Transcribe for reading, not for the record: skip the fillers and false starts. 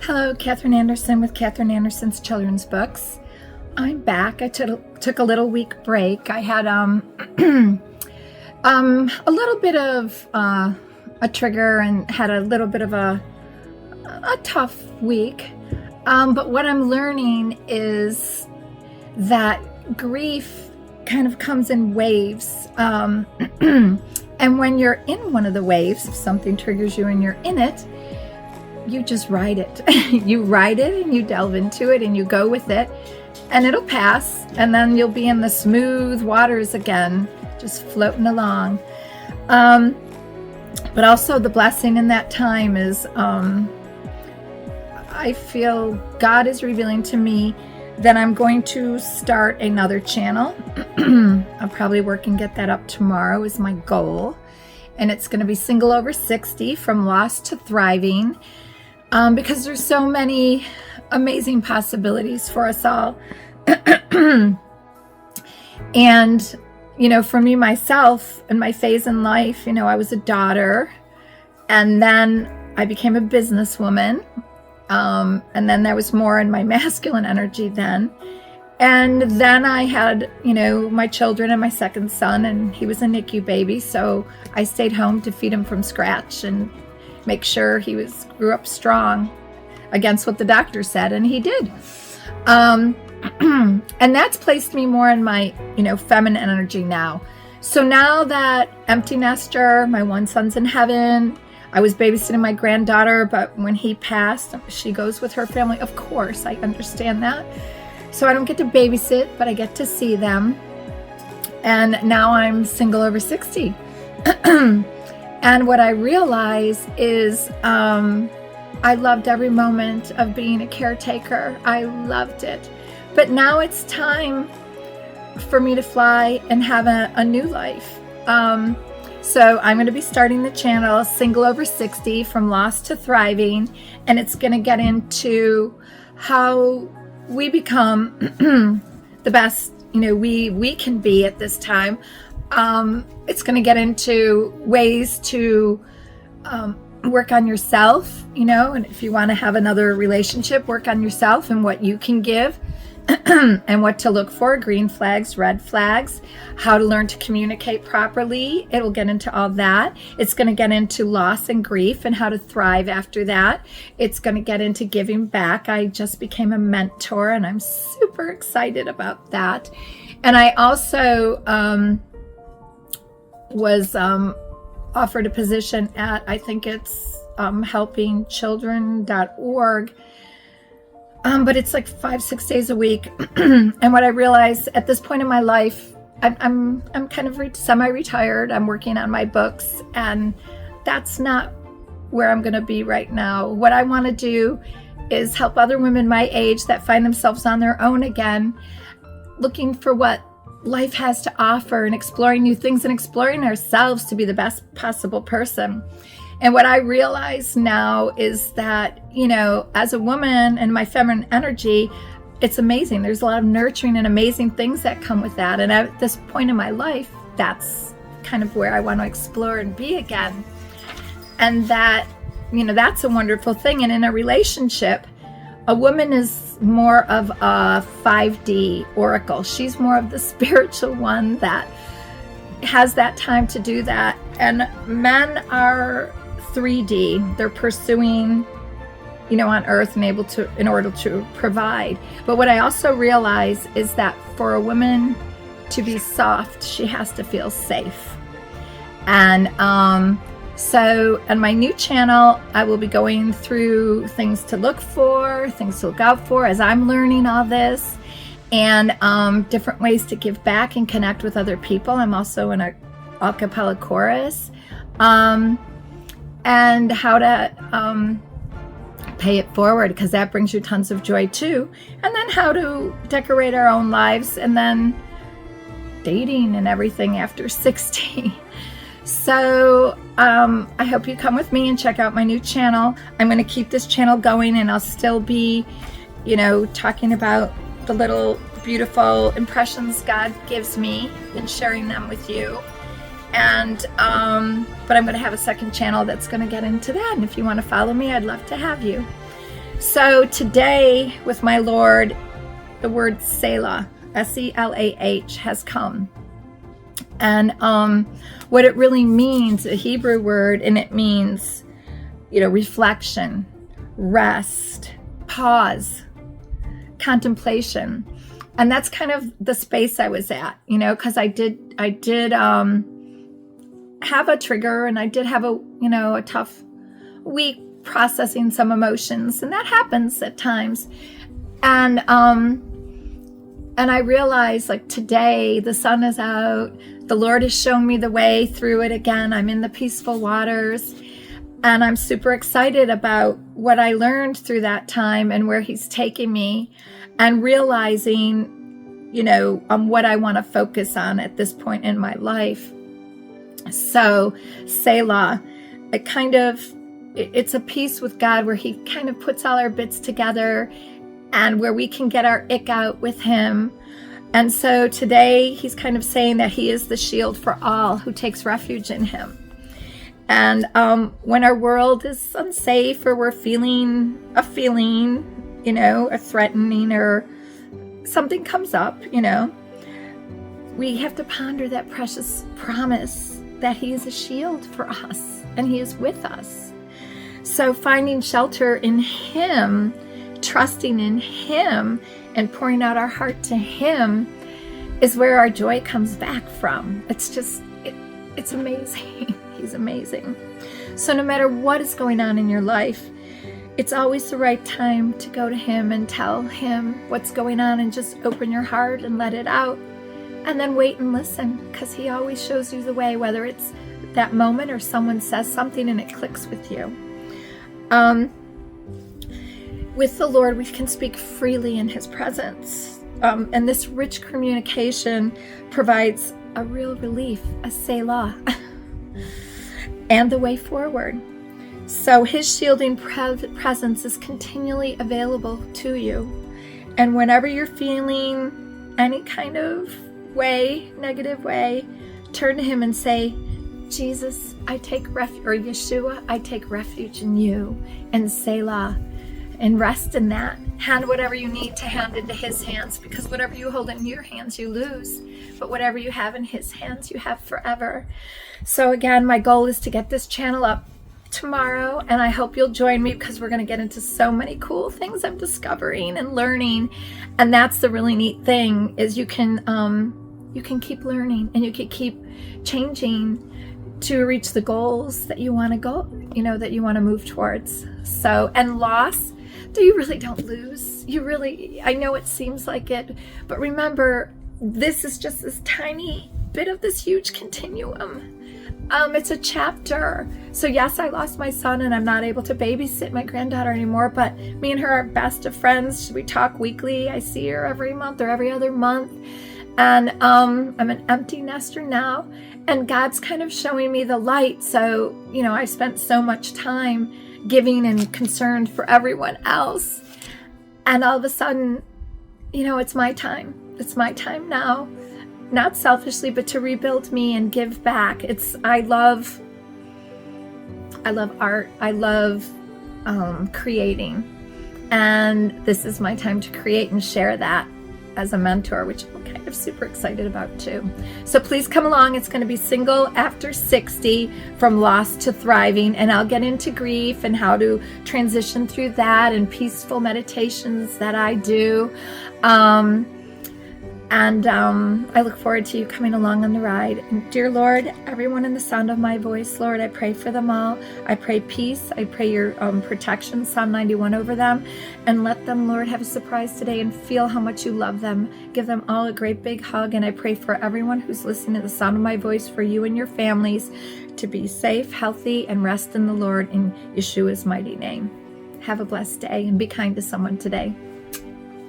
Hello, Catherine Anderson with Catherine Anderson's Children's Books. I'm back. I took a little week break. I had a little bit of a trigger and had a little bit of a tough week. But what I'm learning is that grief kind of comes in waves. And when you're in one of the waves, if something triggers you and you're in it, you just ride it. You ride it and you delve into it and you go with it, and it'll pass, and then you'll be in the smooth waters again, just floating along. But also the blessing in that time is I feel God is revealing to me that I'm going to start another channel. I'll probably work and get that up tomorrow is my goal. And it's going to be Single Over 60, From Lost to Thriving. Because there's so many amazing possibilities for us all. And, for me, myself, and my phase in life, I was a daughter, and then I became a businesswoman. And then there was more in my masculine energy then. And then I had, my children and my second son, and he was a NICU baby. So I stayed home to feed him from scratch and make sure he grew up strong against what the doctor said, and he did. And that's placed me more in my, feminine energy now. So now that empty nester, my one son's in heaven. I was babysitting my granddaughter, but when he passed, she goes with her family. Of course, I understand that. So I don't get to babysit, but I get to see them. And now I'm single over 60. And what I realize is I loved every moment of being a caretaker. I loved it. But now it's time for me to fly and have a new life. So I'm going to be starting the channel Single Over 60, From Lost to Thriving. And it's going to get into how we become the best, we can be at this time. It's going to get into ways to work on yourself, and if you want to have another relationship, work on yourself and what you can give and what to look for, green flags, red flags, how to learn to communicate properly. It will get into all that. It's going to get into loss and grief and how to thrive after that. It's going to get into giving back. I just became a mentor, and I'm super excited about that. And I also was offered a position at, I think it's helpingchildren.org, but it's like 5-6 days a week. And what I realized at this point in my life, I'm kind of semi-retired. I'm working on my books, and that's not where I'm going to be right now. What I want to do is help other women my age that find themselves on their own again, looking for what life has to offer and exploring new things and exploring ourselves to be the best possible person. And what I realize now is that, as a woman and my feminine energy, it's amazing. There's a lot of nurturing and amazing things that come with that. And at this point in my life, that's kind of where I want to explore and be again. And that, that's a wonderful thing. And in a relationship, a woman is more of a 5D oracle. She's more of the spiritual one that has that time to do that. And men are 3D. They're pursuing, on earth and in order to provide. But what I also realize is that for a woman to be soft, she has to feel safe. And so on my new channel, I will be going through things to look for, things to look out for as I'm learning all this, and different ways to give back and connect with other people. I'm also in a a cappella chorus, and how to pay it forward, because that brings you tons of joy too. And then how to decorate our own lives, and then dating and everything after 60. So I hope you come with me and check out my new channel. I'm going to keep this channel going, and I'll still be, talking about the little beautiful impressions God gives me and sharing them with you. And but I'm going to have a second channel that's going to get into that, and if you want to follow me, I'd love to have you. So today with my Lord, the word Selah, S-E-L-A-H, has come. And what it really means, a Hebrew word, and it means, reflection, rest, pause, contemplation. And that's kind of the space I was at, because I did have a trigger, and I did have a tough week processing some emotions, and that happens at times. And I realized, like, today the sun is out, the Lord has shown me the way through it again. I'm in the peaceful waters, and I'm super excited about what I learned through that time and where He's taking me, and realizing, what I want to focus on at this point in my life. So Selah, it's a peace with God where He kind of puts all our bits together, and where we can get our ick out with Him. And so today He's kind of saying that He is the shield for all who takes refuge in Him. And when our world is unsafe, or we're feeling a threatening, or something comes up, we have to ponder that precious promise that He is a shield for us and He is with us. So finding shelter in Him, trusting in Him, and pouring out our heart to Him is where our joy comes back from. It's just, it's amazing. He's amazing. So no matter what is going on in your life, it's always the right time to go to Him and tell Him what's going on, and just open your heart and let it out, and then wait and listen, because He always shows you the way, whether it's that moment or someone says something and it clicks with you. With the Lord, we can speak freely in His presence. And this rich communication provides a real relief, a Selah, and the way forward. So His shielding presence is continually available to you. And whenever you're feeling any kind of way, negative way, turn to Him and say, Jesus, I take refuge, or Yeshua, I take refuge in You, and Selah, and rest in that. Hand whatever you need to hand into His hands, because whatever you hold in your hands, you lose. But whatever you have in His hands, you have forever. So again, my goal is to get this channel up tomorrow, and I hope you'll join me, because we're going to get into so many cool things I'm discovering and learning. And that's the really neat thing, is you can keep learning, and you can keep changing to reach the goals that you want to go, that you want to move towards. So, and loss, you really don't lose. I know it seems like it, but remember, this is just this tiny bit of this huge continuum. It's a chapter. So yes, I lost my son, and I'm not able to babysit my granddaughter anymore, but me and her are best of friends. We talk weekly. I see her every month or every other month. And I'm an empty nester now, and God's kind of showing me the light. So, I spent so much time giving and concerned for everyone else. And all of a sudden, it's my time. It's my time now. Not selfishly, but to rebuild me and give back. I love art. I love creating. And this is my time to create and share that as a mentor, which I'm kind of super excited about too. So please come along. It's going to be Single After 60, from lost to thriving, and I'll get into grief and how to transition through that, and peaceful meditations that I do. I look forward to you coming along on the ride. And dear Lord, everyone in the sound of my voice, Lord, I pray for them all. I pray peace. I pray Your protection, Psalm 91, over them. And let them, Lord, have a surprise today and feel how much You love them. Give them all a great big hug. And I pray for everyone who's listening to the sound of my voice, for you and your families to be safe, healthy, and rest in the Lord, in Yeshua's mighty name. Have a blessed day, and be kind to someone today.